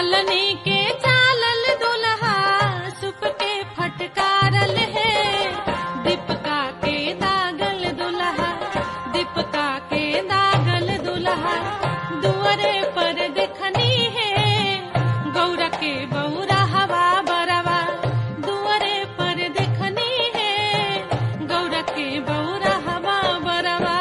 चलनी के चालल दुल्हा सुप के फटकारल है। दीपका के दागल दुल्हा, दीपका के दागल दुल्हा दुआरे पर देखनी है। गौरा के बौरा हवा बरवा दुआरे पर देखनी है। गौरा के बौरा हवा बरवा।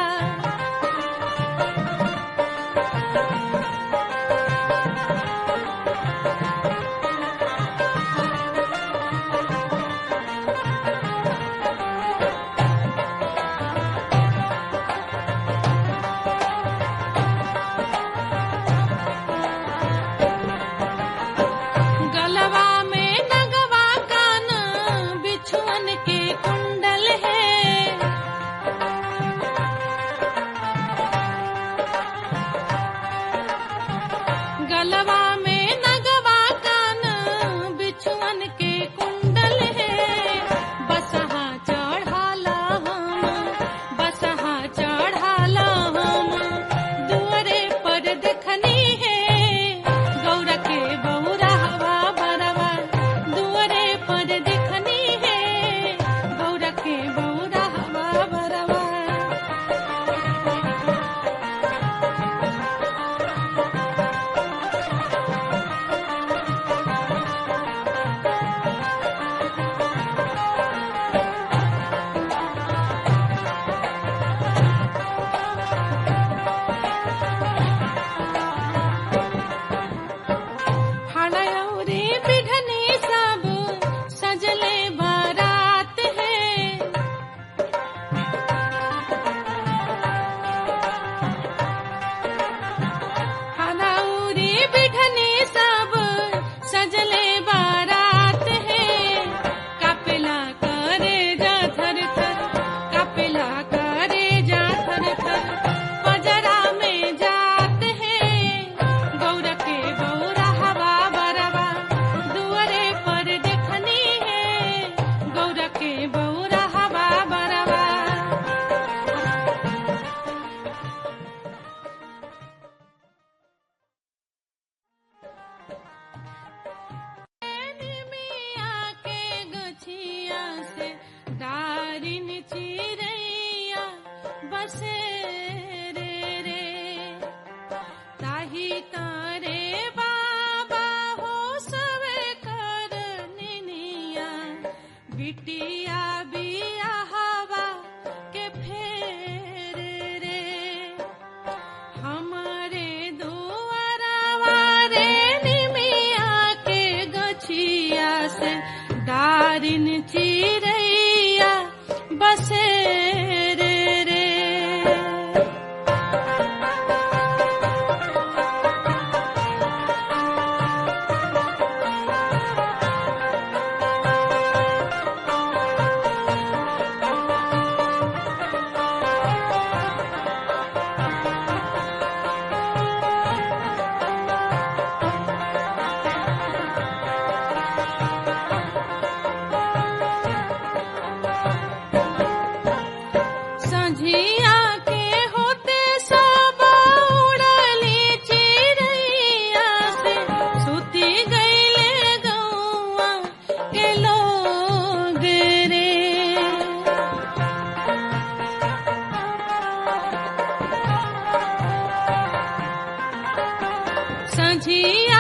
गलवा में नगवा कान बिछुअन के कुंडल है। गलवा में नगवा कान बिछुअन के कुंडल है। बसहा चढ़ाला हम, बसहा चढ़ाला हम दुआरे पर देखनी है। गौरा के बौरा हवा बरवा दुआरे पर देखनी है। गौरा के बौरा हवा बरवा। हड़यौरी बिढ़नी सब सजले बारात है। हड़यौरी बिढ़नी सब सजले बारात है। कपिला करे जा थर थर, कपिला करे जा थर थर पजरा में जात है। गौरा के बौरा हवा बरवा दुआरे पर देखनी है। गौरा के बौरा हवा बरवा। मिया के गछिया से दारिन चिरैया बसे रे। ताही तारे बाबा हो सवे कर निनिया। बिटिया बिया हवा के फेर रे। हमारे दुआरवा रे निमिया के गछिया से दारिन चिरैया बसे रे। संझिया के होते सब उड़ली चिरैया से सुती गईले गौआ के लोग रे। संझिया